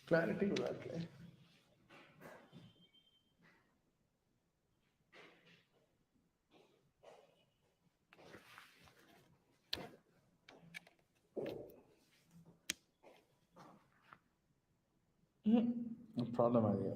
Clarity exactly. No problem idea.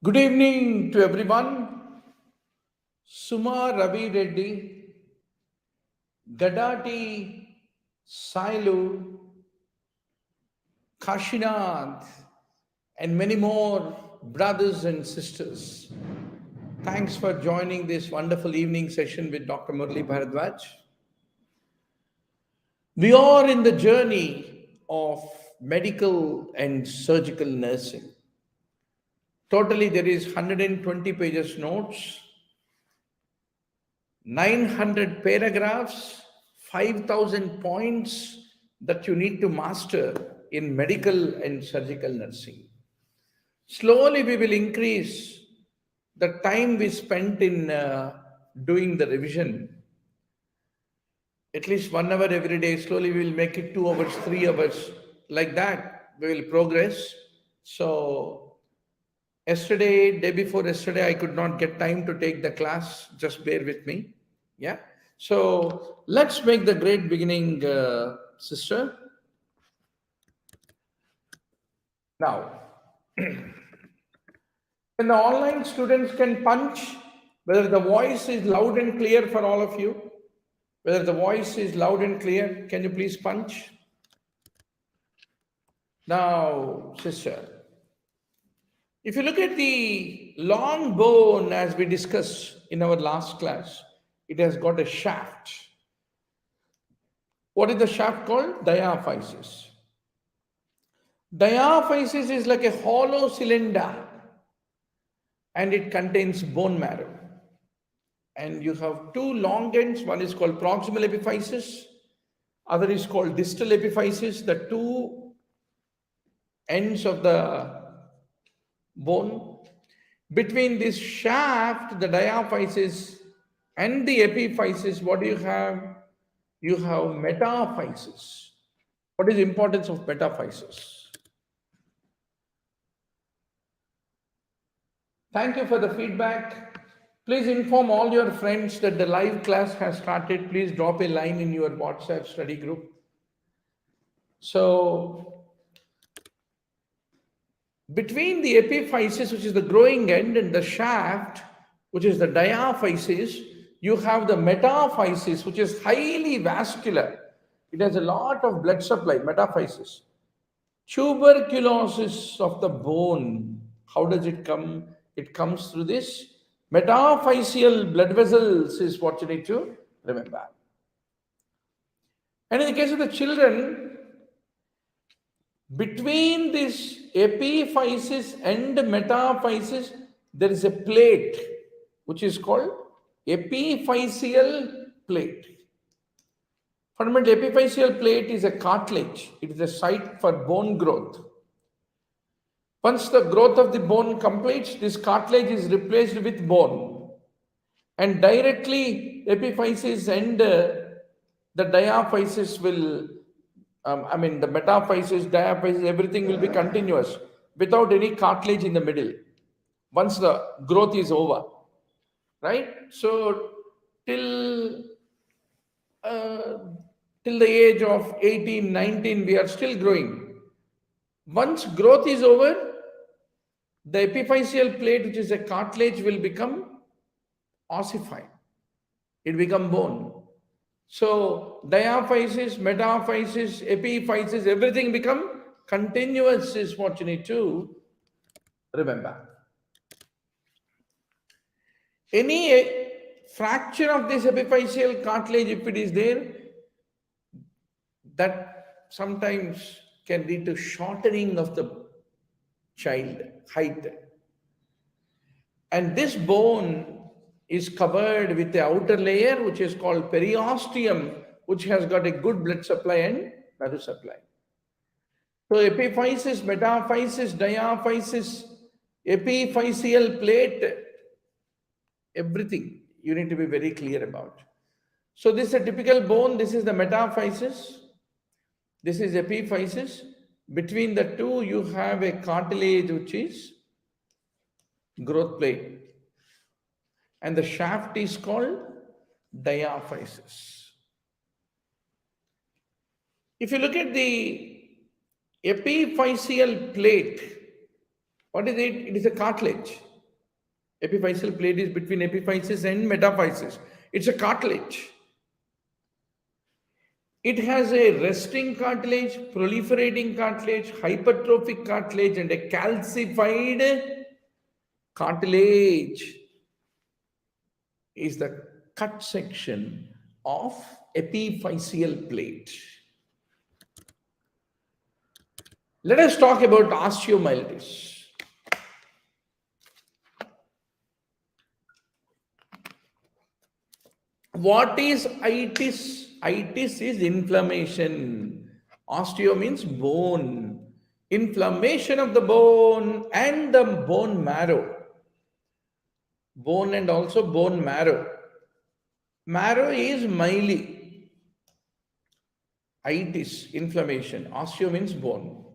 Good evening to everyone. Suma Ravi Reddy, Gadati Sailu, Kashinath, and many more brothers and sisters. Thanks for joining this wonderful evening session with Dr. Murli Bharadwaj. We are in the journey of medical and surgical nursing. Totally, there is 120 pages notes, 900 paragraphs, 5,000 points that you need to master in medical and surgical nursing. Slowly, we will increase the time we spent in doing the revision. At least 1 hour every day. Slowly, we will make it 2 hours, 3 hours. Like that, we will progress. So, yesterday, day before yesterday, I could not get time to take the class. Just bear with me. Yeah. So let's make the great beginning, sister. Now, when the online students can punch, whether the voice is loud and clear for all of you, whether the voice is loud and clear, can you please punch? Now, sister, if you look at the long bone as we discussed in our last class, it has got a shaft. What is the shaft called? Diaphysis. Diaphysis is like a hollow cylinder and it contains bone marrow. And you have two long ends. One is called proximal epiphysis, other is called distal epiphysis. The two ends of the bone. Between this shaft, the diaphysis, and the epiphysis, what do you have? You have metaphysis. What is the importance of metaphysis? Thank you for the feedback. Please inform all your friends that the live class has started. Please drop a line in your WhatsApp study group. So, between the epiphysis, which is the growing end, and the shaft, which is the diaphysis, you have the metaphysis, which is highly vascular. It has a lot of blood supply, metaphysis. Tuberculosis of the bone, how does it come? It comes through this metaphyseal blood vessels is what you need to remember. And in the case of the children, between this epiphysis and metaphysis, there is a plate which is called epiphyseal plate. Fundamentally, epiphyseal plate is a cartilage. It is a site for bone growth. Once the growth of the bone completes, this cartilage is replaced with bone. And directly, epiphysis and the diaphysis will, the metaphysis, diaphysis, everything will be continuous without any cartilage in the middle once the growth is over. Right? So, till the age of 18, 19, we are still growing. Once growth is over, the epiphyseal plate, which is a cartilage, will become ossified. It becomes bone. So, diaphysis, metaphysis, epiphysis, everything become continuous is what you need to remember. Any fracture of this epiphyseal cartilage, if it is there, that sometimes can lead to shortening of the child height. And this bone is covered with the outer layer, which is called periosteum, which has got a good blood supply and nerve supply. So epiphysis, metaphysis, diaphysis, epiphyseal plate, everything you need to be very clear about. So this is a typical bone. This is the metaphysis. This is epiphysis. Between the two, you have a cartilage, which is growth plate. And the shaft is called diaphysis. If you look at the epiphyseal plate, what is it? It is a cartilage. Epiphyseal plate is between epiphysis and metaphysis. It's a cartilage. It has a resting cartilage, proliferating cartilage, hypertrophic cartilage, and a calcified cartilage is the cut section of epiphyseal plate. Let us talk about osteomyelitis. What is itis? Itis is inflammation. Osteo means bone. Inflammation of the bone and the bone marrow. Bone and also bone marrow. Marrow is myelin. Itis, inflammation. Osteo means bone.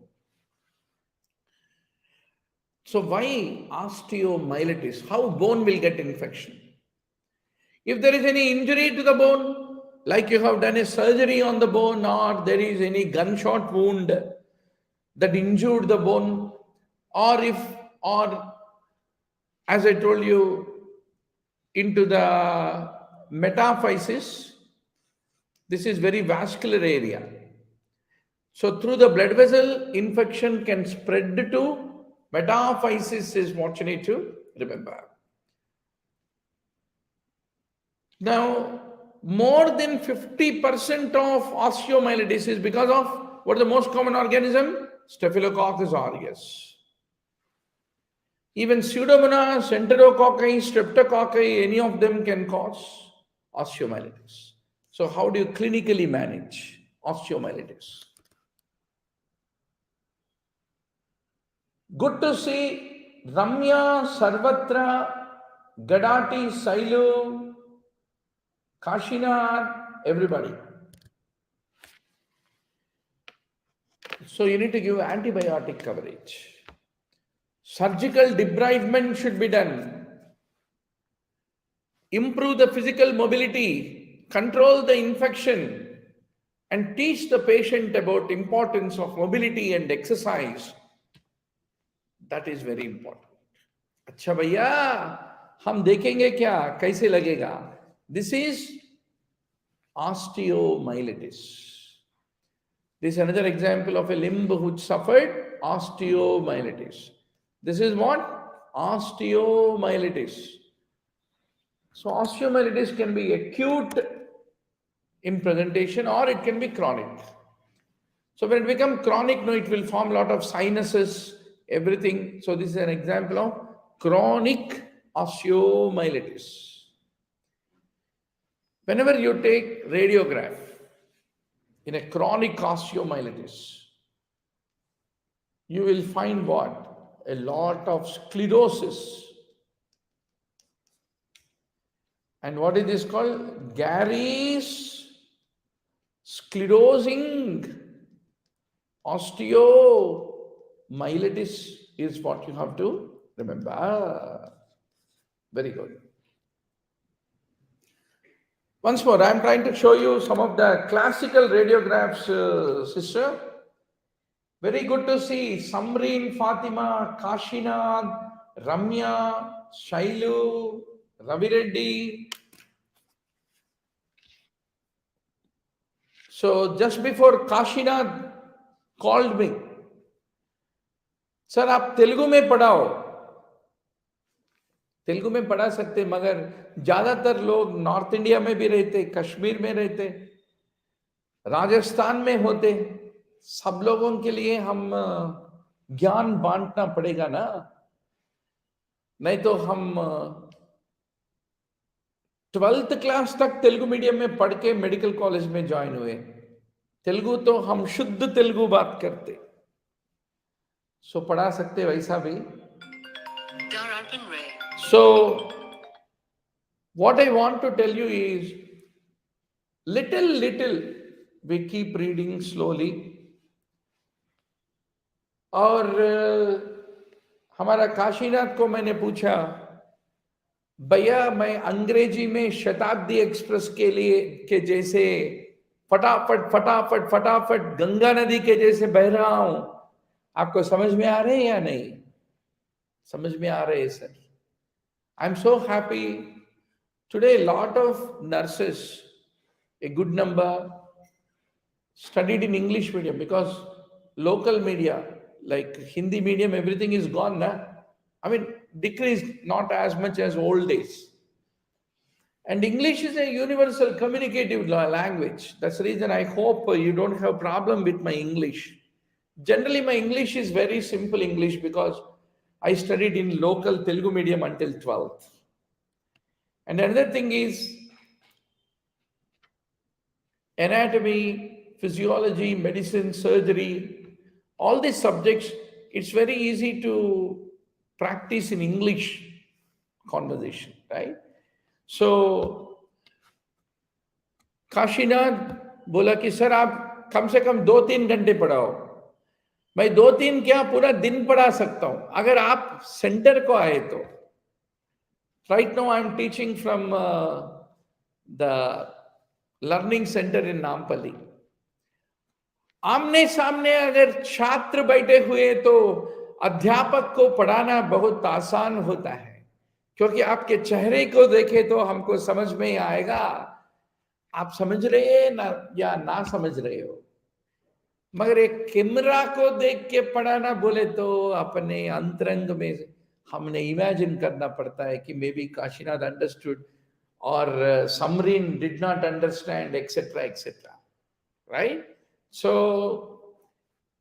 So why osteomyelitis? How bone will get infection? If there is any injury to the bone, like you have done a surgery on the bone, or there is any gunshot wound that injured the bone, or as I told you, into the metaphysis, this is very vascular area. So through the blood vessel, infection can spread to metaphysis is what you need to remember. Now, more than 50% of osteomyelitis is because of what is the most common organism? Staphylococcus aureus. Even pseudomonas, enterococci, streptococci, any of them can cause osteomyelitis. So how do you clinically manage osteomyelitis? Good to see Ramya, Sarvatra, Gadati, Sailu, Kashinath, everybody. So you need to give antibiotic coverage. Surgical debridement should be done. Improve the physical mobility, control the infection, and teach the patient about importance of mobility and exercise. That is very important. अच्छा भैया, हम देखेंगे क्या कैसे लगेगा? This is osteomyelitis. This is another example of a limb which suffered osteomyelitis. This is what? Osteomyelitis. So osteomyelitis can be acute in presentation or it can be chronic. So when it becomes chronic, no, it will form a lot of sinuses, everything. So this is an example of chronic osteomyelitis. Whenever you take radiograph in a chronic osteomyelitis, you will find what? A lot of sclerosis. And what is this called? Gary's sclerosing osteomyelitis is what you have to remember. Very good. Once more, I am trying to show you some of the classical radiographs, sister. Very good to see Samreen, Fatima, Kashinath, Ramya, Shailu, Ravi Reddy. So just before Kashinath called me, sir आप तेलुगु में पढ़ाओ. तेलुगु में पढ़ा सकते मगर ज्यादातर लोग north India में भी रहते, कश्मीर में रहते, राजस्थान में होते. सब लोगों के लिए हम ज्ञान बांटना पड़ेगा ना, नहीं तो हम 12th क्लास तक तेलुगु मीडियम में पढ़ के मेडिकल कॉलेज में ज्वाइन हुए. तेलुगु तो हम शुद्ध तेलुगु बात करते, सो पढ़ा सकते वैसा भी. So what I want to tell you is little we keep reading slowly. और हमारा काशीनाथ को मैंने पूछा, भैया मैं अंग्रेजी में शताब्दी एक्सप्रेस के लिए के जैसे फटाफट फटाफट फटाफट गंगा नदी के जैसे बह रहा हूं, आपको समझ में आ रहे हैं या नहीं? समझ में आ रहे हैं sir? I'm so happy. Today, a lot of nurses, a good number, studied in English medium because local media, like Hindi medium, everything is gone. Na? I mean, decreased, not as much as old days. And English is a universal communicative language. That's the reason I hope you don't have problem with my English. Generally, my English is very simple English because I studied in local Telugu medium until 12th. And another thing is anatomy, physiology, medicine, surgery, all these subjects, it's very easy to practice in English conversation, right? So Kashinath बोला कि sir आप कम से कम 2-3 घंटे पढ़ाओ. मैं 2-3 क्या पूरा दिन पढ़ा सकता हूं अगर आप सेंटर को आए तो. Right now I am teaching from the learning center in Nampally. आमने सामने अगर छात्र बैठे हुए तो अध्यापक को पढ़ाना बहुत आसान होता है क्योंकि आपके चेहरे को देखे तो हमको समझ में आएगा आप समझ रहे हैं ना या ना समझ रहे हो. मगर एक कैमरा को देख के पढ़ाना बोले तो अपने अंतरंग में हमने इमेजिन करना पड़ता है कि मे बी काशीनाथ अंडरस्टूड और Samreen did not understand etcetera etcetera, right? So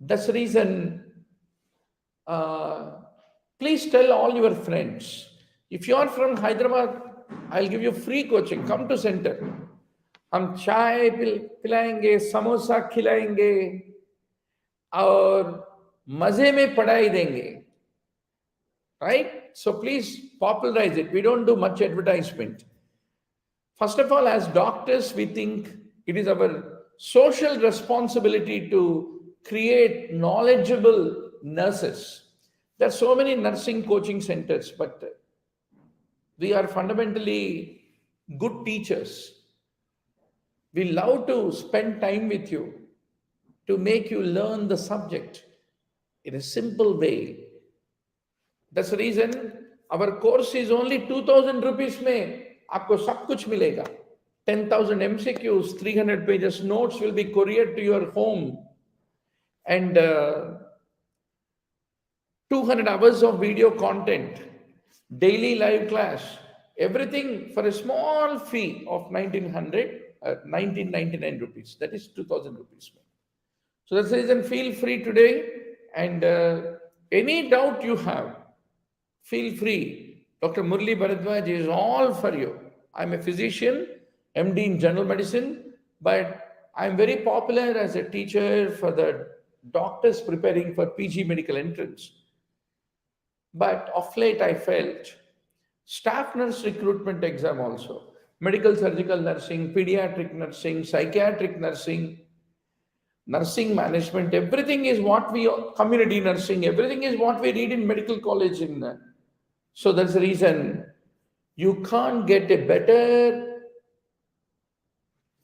that's the reason please tell all your friends. If you are from Hyderabad, I'll give you free coaching. Come to center. हम चाय पिलाएंगे, समोसा खिलाएंगे और मजे में पढ़ाई देंगे, right? So please popularize it. We don't do much advertisement. First of all, as doctors, we think it is our social responsibility to create knowledgeable nurses. There are so many nursing coaching centers, but we are fundamentally good teachers. We love to spend time with you to make you learn the subject in a simple way. That's the reason our course is only 2,000 rupees में आपको सब कुछ मिलेगा. 10,000 MCQs, 300 pages notes will be couriered to your home, and 200 hours of video content, daily live class, everything for a small fee of 1999 rupees. That is 2,000 rupees. So that's the reason, feel free today, and any doubt you have, feel free. Dr. Murli Bharadwaj is all for you. I'm a physician, MD in general medicine, but I'm very popular as a teacher for the doctors preparing for PG medical entrance. But of late I felt staff nurse recruitment exam also, medical surgical nursing, pediatric nursing, psychiatric nursing, nursing management, everything is what we, community nursing, everything is what we read in medical college. So that's the reason you can't get a better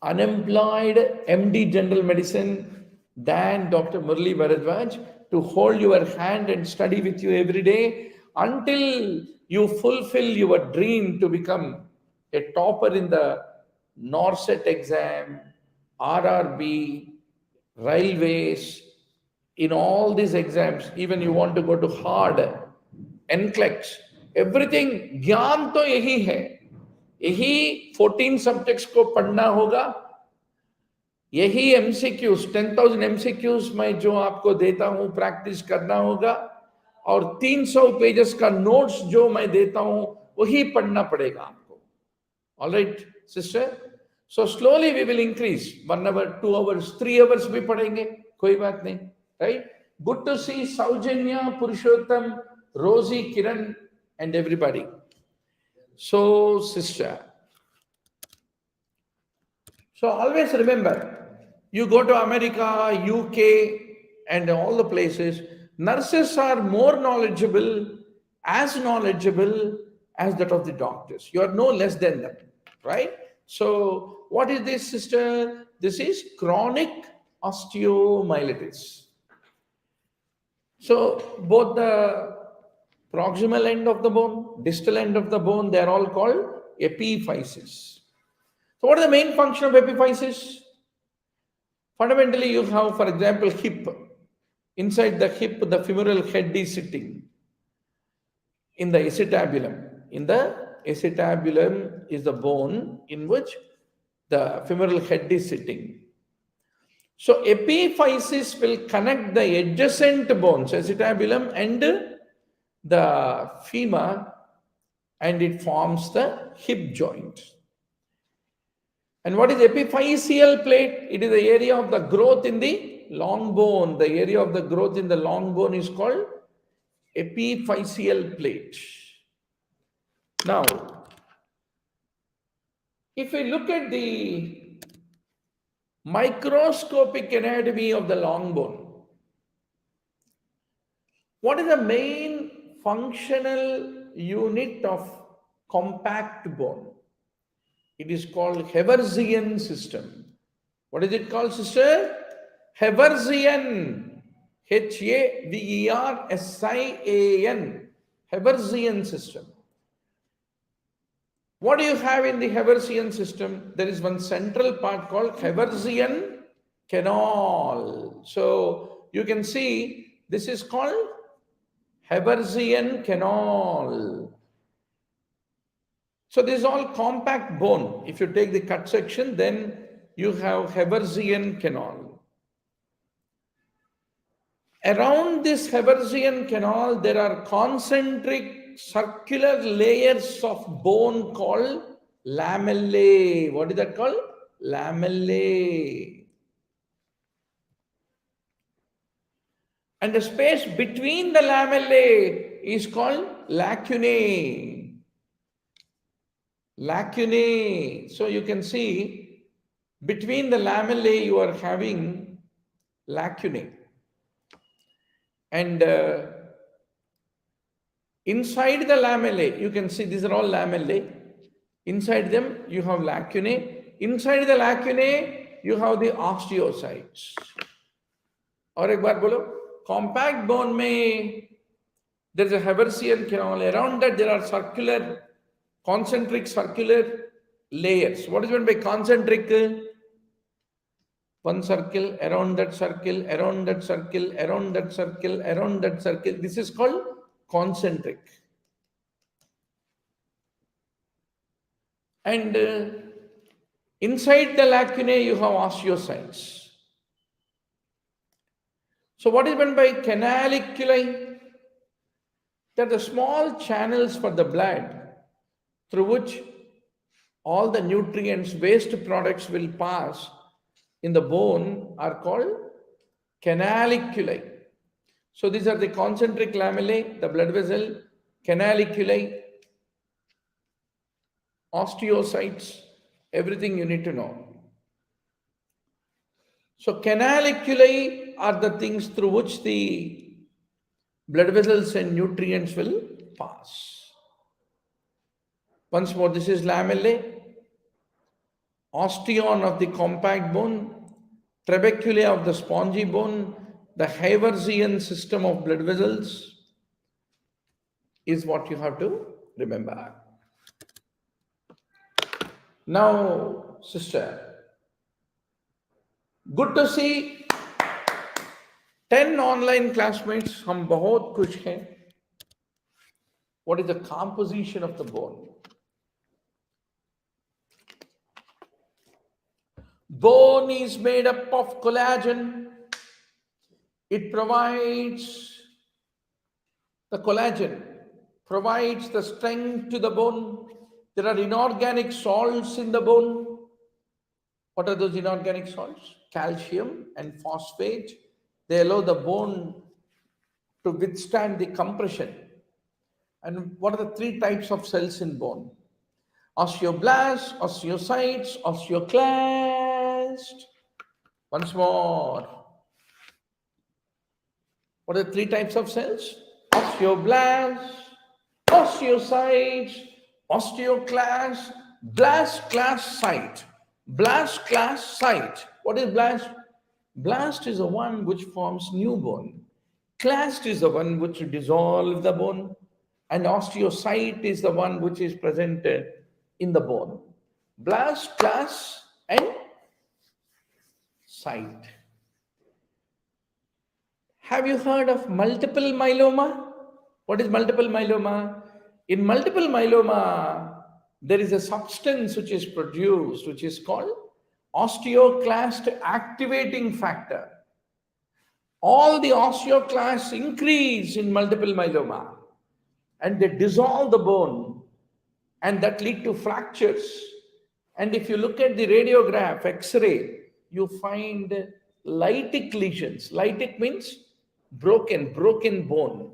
unemployed MD general medicine than Dr. Murli Bharadwaj to hold your hand and study with you every day until you fulfill your dream to become a topper in the NORCET exam, RRB, railways, in all these exams. Even you want to go to hard, NCLEX, everything, ज्ञान तो यही है. यही 14 subjects को पढ़ना होगा, यही MCQs 10,000 MCQs मैं जो आपको देता हूं प्रैक्टिस करना होगा, और 300 पेजेस का नोट्स जो मैं देता हूं वही पढ़ना पड़ेगा आपको. All right sister, so slowly we will increase. 1 hour, 2 hours, 3 hours भी पढ़ेंगे, कोई बात नहीं, राइट? गुड टू सी सौजन्या, पुरुषोत्तम, रोजी, किरण and everybody. So, sister, so always remember, you go to America, UK, and all the places, nurses are more knowledgeable as that of the doctors. You are no less than them, right? So, what is this, sister? This is chronic osteomyelitis. So, both the proximal end of the bone, distal end of the bone, they are all called epiphysis. So what is the main function of epiphysis? Fundamentally, you have, for example, hip. Inside the hip, the femoral head is sitting in the acetabulum. In the acetabulum is the bone in which the femoral head is sitting. So epiphysis will connect the adjacent bones, acetabulum and the femur, and it forms the hip joint. And what is epiphyseal plate? It is the area of the growth in the long bone. The area of the growth in the long bone is called epiphyseal plate. Now, if we look at the microscopic anatomy of the long bone, what is the main functional unit of compact bone? It is called Haversian system. What is it called, sister? Haversian. Haversian. Haversian system. What do you have in the Haversian system? There is one central part called Haversian canal. So you can see this is called Haversian canal. So this is all compact bone. If you take the cut section, then you have Haversian canal. Around this Haversian canal, there are concentric circular layers of bone called lamellae. What is that called? Lamellae. And the space between the lamellae is called lacunae. Lacunae. So you can see between the lamellae you are having lacunae. And inside the lamellae, you can see these are all lamellae. Inside them you have lacunae. Inside the lacunae you have the osteocytes. और एक बार बोलो, compact bone में there is a Haversian canal. Around that there are circular, concentric circular layers. What is meant by concentric? One circle, around that circle, around that circle, around that circle, around that circle. This is called concentric. And inside the lacunae you have osteocytes. So what is meant by canaliculi? They are the small channels for the blood through which all the nutrients, waste products will pass in the bone are called canaliculi. So these are the concentric lamellae, the blood vessel, canaliculi, osteocytes, everything you need to know. So canaliculi are the things through which the blood vessels and nutrients will pass. Once more, this is lamellae, osteon of the compact bone, trabeculae of the spongy bone, the Haversian system of blood vessels is what you have to remember. Now, sister, good to see 10 online classmates. हम बहुत खुश हैं. What is the composition of the bone? Bone is made up of collagen. It provides the collagen, provides the strength to the bone. There are inorganic salts in the bone. What are those inorganic salts? Calcium and phosphate. They allow the bone to withstand the compression. And what are the 3 types of cells in bone? Osteoblasts, osteocytes, osteoclasts. Once more. What are the 3 types of cells? Osteoblasts, osteocytes, osteoclasts, blast class site. Blast class site. What is blast? Blast is the one which forms new bone. Clast is the one which dissolves the bone. and osteocyte is the one which is presented in the bone. Blast, class, and site. Have you heard of multiple myeloma? What is multiple myeloma? In multiple myeloma, there is a substance which is produced, which is called osteoclast activating factor. All the osteoclasts increase in multiple myeloma and they dissolve the bone, and that lead to fractures. And if you look at the radiograph, X-ray, you find lytic lesions. Lytic means broken bone.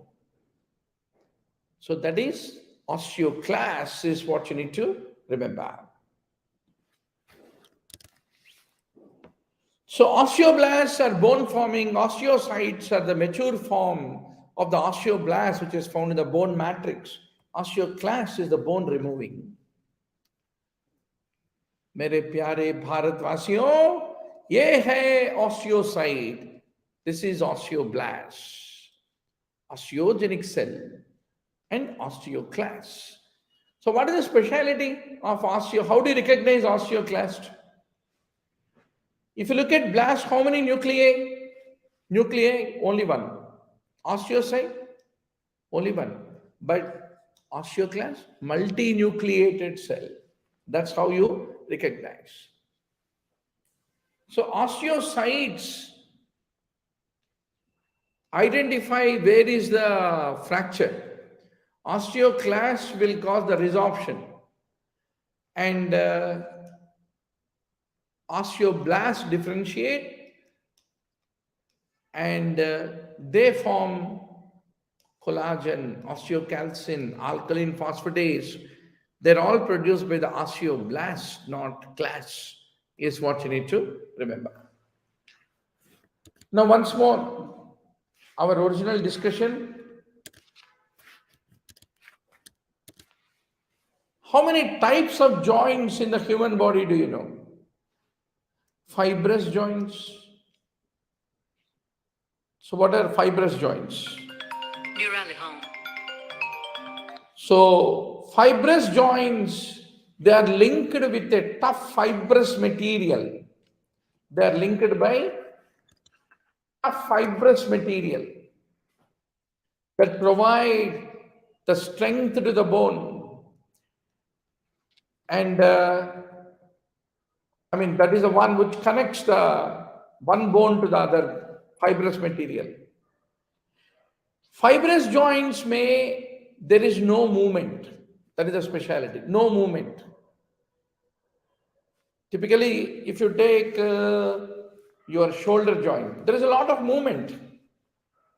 So that is osteoclast is what you need to remember. So osteoblasts are bone forming, osteocytes are the mature form of the osteoblast which is found in the bone matrix. Osteoclast is the bone removing. मेरे प्यारे भारतवासियों, ये है osteocyte. This is osteoblast, osteogenic cell, and osteoclast. So what is the speciality of osteo? How do you recognize osteoclast? If you look at blast, how many nuclei? Nuclei, only one. Osteocyte, only one. But osteoclast, multinucleated cell. That's how you recognize. So osteocytes identify where is the fracture. Osteoclast will cause the resorption. And osteoblasts differentiate and they form collagen, osteocalcin, alkaline phosphatase. They're all produced by the osteoblast, not class, is what you need to remember. Now, once more, our original discussion. How many types of joints in the human body do you know? Fibrous joints. So what are fibrous joints? So fibrous joints, they are linked with a tough fibrous material. They are linked by tough fibrous material that provide the strength to the bone. And that is the one which connects the one bone to the other fibrous material. Fibrous joints there is no movement. That is a specialty, no movement. Typically, if you take your shoulder joint, there is a lot of movement,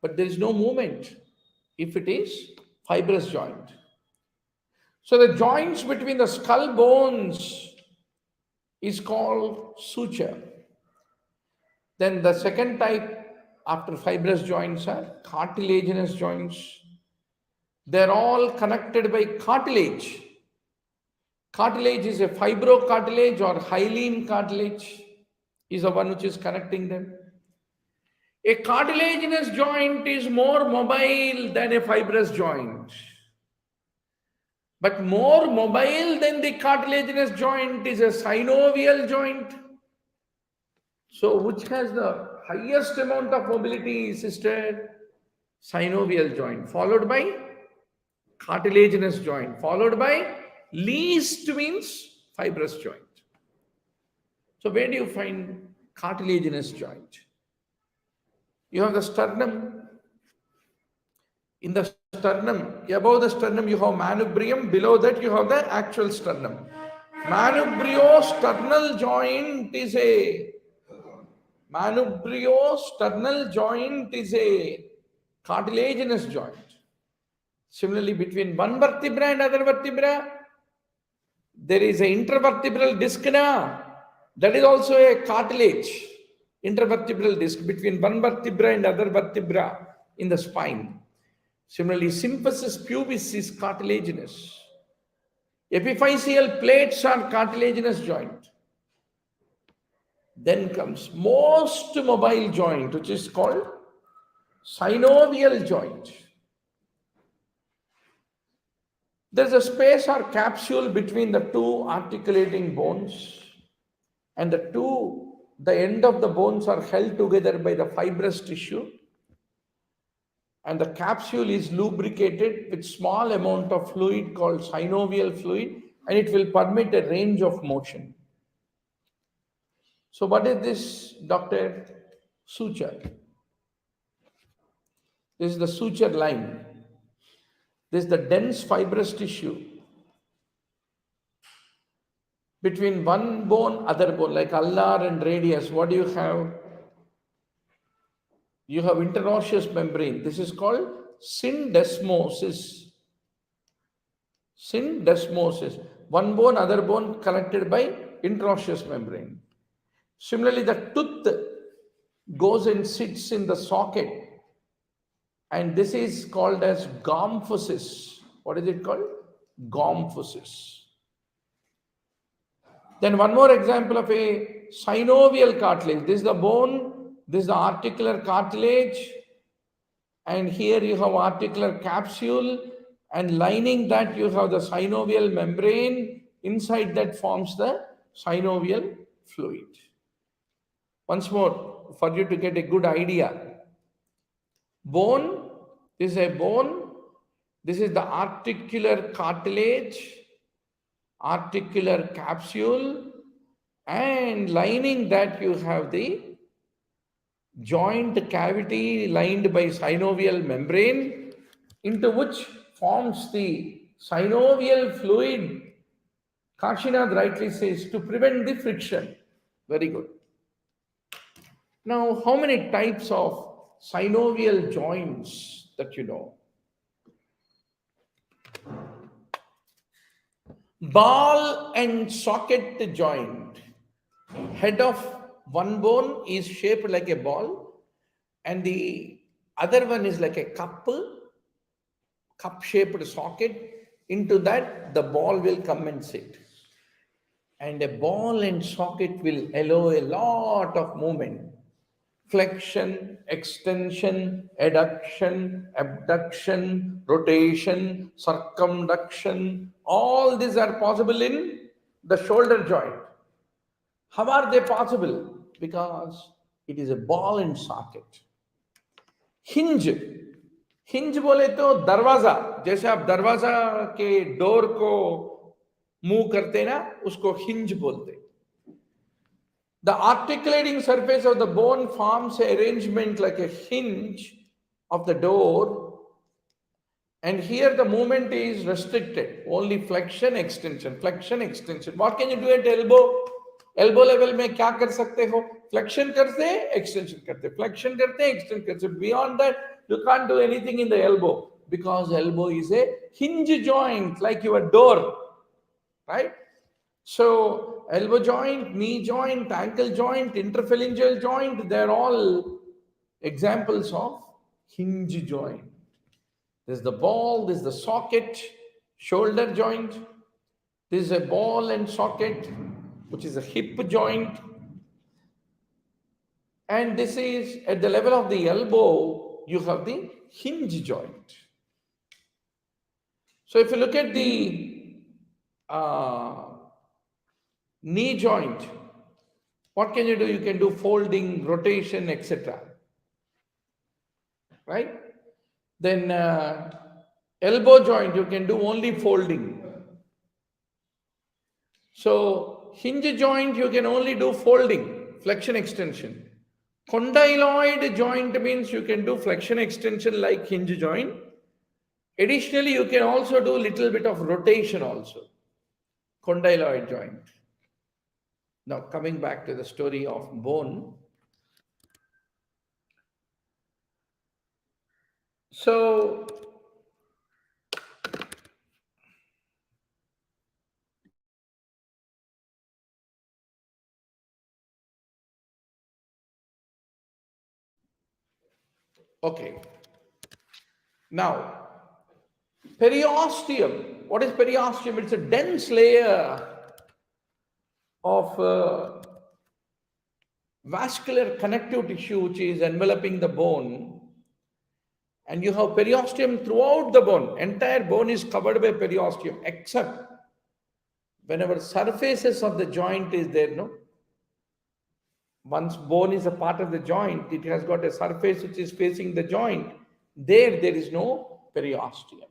but there is no movement if it is fibrous joint. So the joints between the skull bones is called suture. Then the second type after fibrous joints are cartilaginous joints. They're all connected by cartilage. Cartilage is a fibrocartilage or hyaline cartilage is the one which is connecting them. A cartilaginous joint is more mobile than a fibrous joint. But more mobile than the cartilaginous joint is a synovial joint. So which has the highest amount of mobility, sister? Synovial joint, followed by cartilaginous joint, followed by least means fibrous joint. So where do you find cartilaginous joint? You have the sternum. In the sternum, above the sternum you have manubrium, below that you have the actual sternum. Manubriosternal joint is a cartilaginous joint. Similarly, between one vertebra and other vertebra, there is an intervertebral disc now. That is also a cartilage, intervertebral disc between one vertebra and other vertebra in the spine. Similarly, symphysis pubis is cartilaginous. Epiphyseal plates are cartilaginous joint. Then comes most mobile joint, which is called synovial joint. There's a space or capsule between the two articulating bones, and the end of the bones are held together by the fibrous tissue, and the capsule is lubricated with small amount of fluid called synovial fluid, and it will permit a range of motion. So what is this, Dr. Suture? This is the suture line. This is the dense fibrous tissue between one bone, other bone, like ulnar and radius. What do you have? You have interosseous membrane. This is called syndesmosis. Syndesmosis. One bone, other bone connected by interosseous membrane. Similarly, the tooth goes and sits in the socket, and this is called as gomphosis. What is it called? Gomphosis. Then one more example of a synovial cartilage. This is the bone, this is the articular cartilage, and here you have articular capsule, and lining that you have the synovial membrane. Inside that forms the synovial fluid. Once more, for you to get a good idea. Bone, this is a bone, this is the articular cartilage, articular capsule, and lining that you have the joint cavity lined by synovial membrane, into which forms the synovial fluid. Kashinath rightly says to prevent the friction. Very good. Now, how many types of synovial joints that you know? Ball and socket joint. Head of one bone is shaped like a ball, and the other one is like a cup-shaped socket. Into that, the ball will come and sit. And a ball and socket will allow a lot of movement. Flexion, extension, adduction, abduction, rotation, circumduction, all these are possible in the shoulder joint. How are they possible? Because it is a ball and socket. Hinge. Hinge बोले तो दरवाजा, जैसे आप दरवाजा के door को move करते ना, उसको हिंज बोलते. The articulating surface of the bone forms an arrangement like a hinge of the door, and here the movement is restricted, only flexion, extension, flexion, extension. What can you do at elbow? Elbow level में क्या कर सकते हो? Flexion करते हैं, extension करते हैं, flexion करते हैं, extension करते हैं. Beyond that, you can't do anything in the elbow, because elbow is a hinge joint like your door, right? So elbow joint, knee joint, ankle joint, interphalangeal joint, they're all examples of hinge joint. There's the ball, there's the socket, shoulder joint. This is a ball and socket, which is a hip joint. And this is at the level of the elbow, you have the hinge joint. So if you look at the knee joint, what can you do? You can do folding, rotation, etc. Right? Then elbow joint, you can do only folding. So hinge joint, you can only do folding, flexion, extension. Condyloid joint means you can do flexion, extension like hinge joint. Additionally, you can also do a little bit of rotation also. Condyloid joint. Now, coming back to the story of bone. So, okay. Now, periosteum. What is periosteum? It's a dense layer of vascular connective tissue which is enveloping the bone, And you have periosteum throughout the bone. Entire bone is covered by periosteum, except whenever surfaces of the joint is there, no? Once bone is a part of the joint, it has got a surface which is facing the joint. There is no periosteum.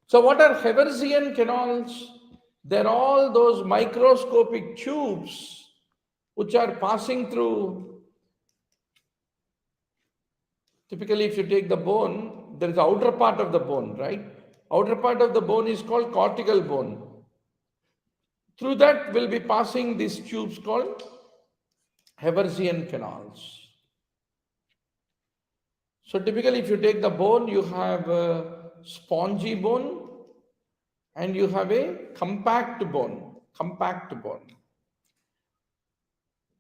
So what are Haversian canals? They're all those microscopic tubes which are passing through. Typically, if you take the bone, there is the outer part of the bone, right? Outer part of the bone is called cortical bone. Through that will be passing these tubes called Haversian canals. So typically, if you take the bone, you have a spongy bone and you have a compact bone.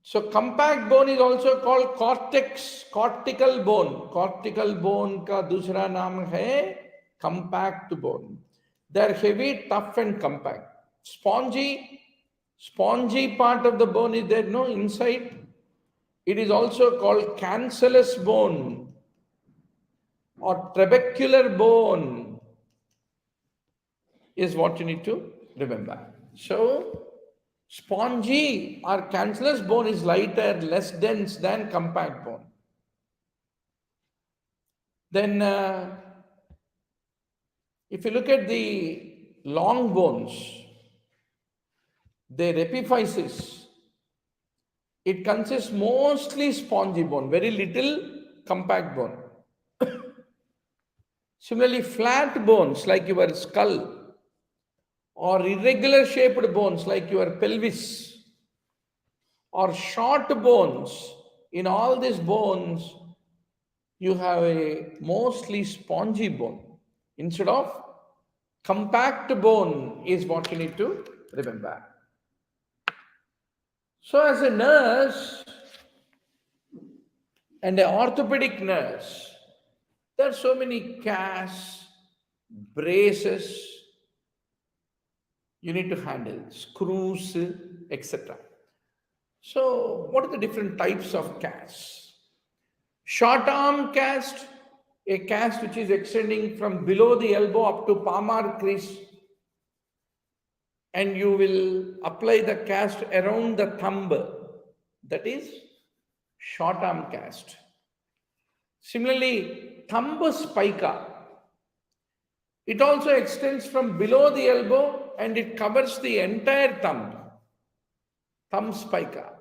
So compact bone is also called cortical bone. Cortical bone ka dusra naam hai compact bone. They are heavy, tough and compact. Spongy part of the bone is there, no, inside. It is also called cancellous bone or trabecular bone is what you need to remember. So spongy or cancellous bone is lighter, less dense than compact bone. Then if you look at the long bones, their epiphysis, it consists mostly spongy bone, very little compact bone. Similarly, flat bones like your skull or irregular shaped bones like your pelvis or short bones, in all these bones, you have a mostly spongy bone instead of compact bone is what you need to remember. So as a nurse and an orthopedic nurse, there are so many casts, braces you need to handle, screws, etc. So what are the different types of casts? Short arm cast, a cast which is extending from below the elbow up to palmar crease, and you will apply the cast around the thumb. That is short arm cast. Similarly, thumb spica. It also extends from below the elbow and it covers the entire thumb. Thumb spica.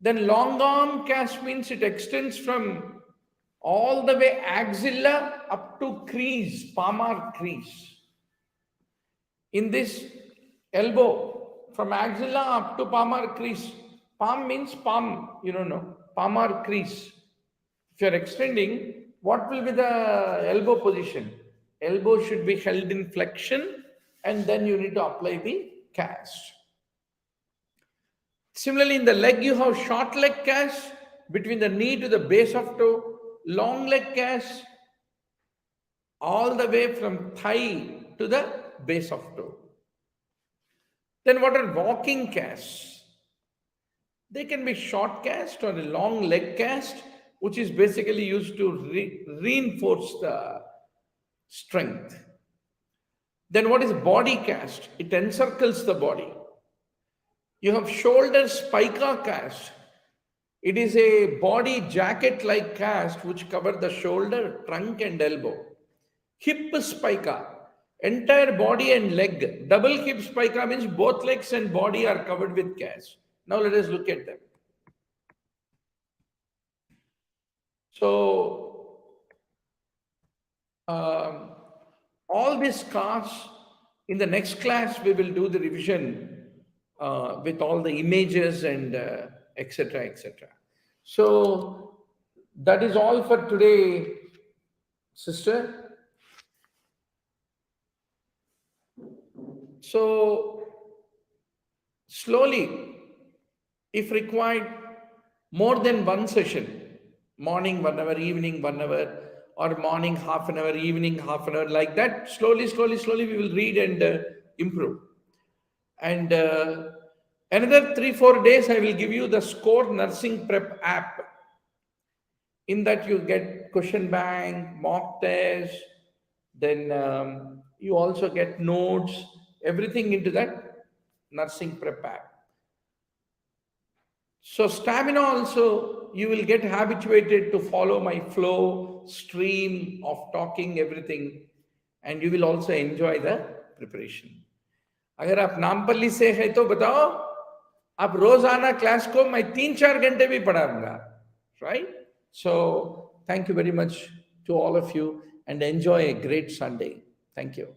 Then long arm cast means it extends from all the way axilla up to crease, palmar crease. In this elbow, from axilla up to palmar crease, palm means palm, palmar crease. If you are extending, what will be the elbow position? Elbow should be held in flexion and then you need to apply the cast. Similarly, in the leg, you have short leg cast between the knee to the base of toe, long leg cast all the way from thigh to the base of toe. Then what are walking casts? They can be short cast or a long leg cast, which is basically used to reinforce the strength. Then what is body cast? It encircles the body. You have shoulder spica cast. It is a body jacket-like cast which covers the shoulder, trunk and elbow. Hip spica, entire body and leg. Double hip spica means both legs and body are covered with cast. Now let us look at them. So, all these casts, in the next class, we will do the revision with all the images and etc., etc. So, that is all for today, sister. So, slowly, if required, more than one session, morning 1 hour, evening 1 hour, or morning half an hour, evening half an hour, like that, slowly, we will read and improve. And another 3-4 days, I will give you the Score Nursing Prep app. In that you get question bank, mock test, then you also get notes, everything into that nursing prep pack. So stamina also, you will get habituated to follow my flow, stream of talking, everything, and you will also enjoy the preparation. अगर आप नामपल्ली से है तो बताओ, आप रोजाना class को मैं 3-4 घंटे भी पढ़ाऊंगा, right? So thank you very much to all of you and enjoy a great Sunday. Thank you.